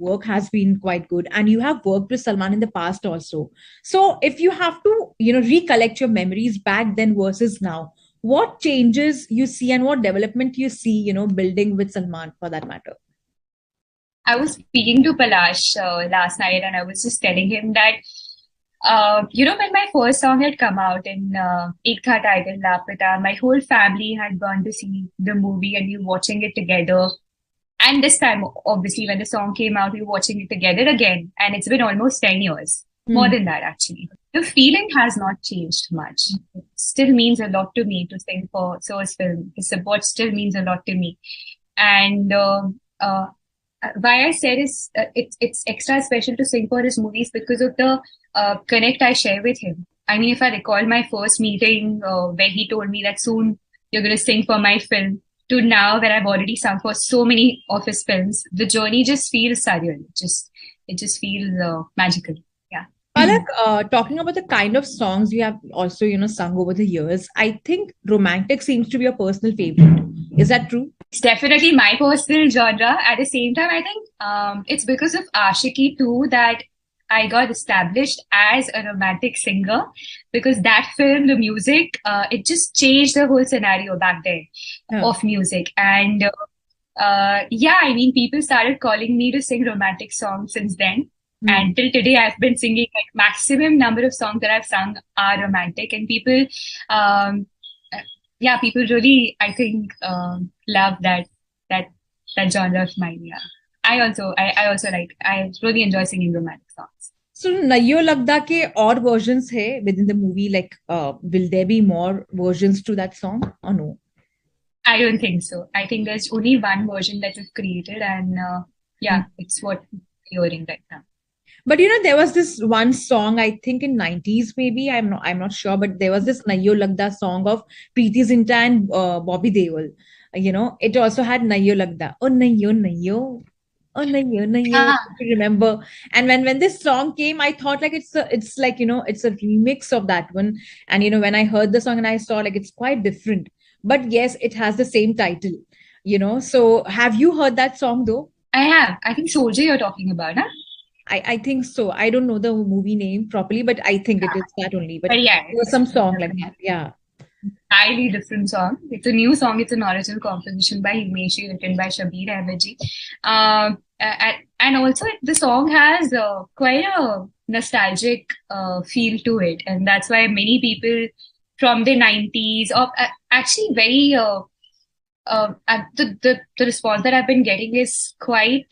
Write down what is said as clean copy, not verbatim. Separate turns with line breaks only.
work has been quite good, and you have worked with Salman in the past also. So if you have to, recollect your memories back then versus now, what changes you see and what development you see, building with Salman for that matter?
I was speaking to Palash last night, and I was just telling him that, when my first song had come out in Ek Tha title Lapita, my whole family had gone to see the movie and we were watching it together. And this time, obviously, when the song came out, we were watching it together again. And it's been almost 10 years, more
Hmm.
than that, actually. The feeling has not changed much. It still means a lot to me to sing for So's film. His support still means a lot to me. And uh, why I said is it's extra special to sing for his movies because of the connect I share with him. I mean, if I recall my first meeting where he told me that soon you're going to sing for my film, to now that I've already sung for so many of his films, the journey just feels surreal. It just feels magical. Yeah.
Palak, talking about the kind of songs you have also, sung over the years, I think romantic seems to be your personal favorite. Is that true?
It's definitely my personal genre. At the same time, I think it's because of Ashiki too that I got established as a romantic singer because that film, the music, it just changed the whole scenario back then
Yeah.
of music. And yeah, I mean, people started calling me to sing romantic songs since then.
Hmm.
And till today, I've been singing like maximum number of songs that I've sung are romantic, and people, um, uh, yeah, people really, I think, love that that genre of mine. Yeah, I also like, I really enjoy singing romantic songs.
So Nayo Lagda ke और versions है within the movie, like will there be more versions to that song or no?
I don't think so. I think there's only one version that we've created, and
Hmm.
yeah, it's what you're hearing right now.
But there was this one song, I think in 90s maybe, I'm not sure, but there was this Nayo Lagda song of Preeti Zinta and Bobby Deol. It also had Nayo Lagda. Oh Nayo Nayo. Oh Nayo Nayo.
Ah,
If you remember. And when this song came, I thought like it's like, it's a remix of that one. And when I heard the song and I saw like it's quite different. But yes, it has the same title. So have you heard that song though?
I have. I think Soldier you're talking about, huh?
I think so. I don't know the movie name properly, but I think it is that only. But
But yeah,
there was
it's
some song like
definitely
that. Yeah.
highly different song. It's a new song. It's an original composition by Himeshi, written by Shabir Ahmed ji. And also the song has quite a nostalgic feel to it, and that's why many people from the 90s, or actually very the response that I've been getting is quite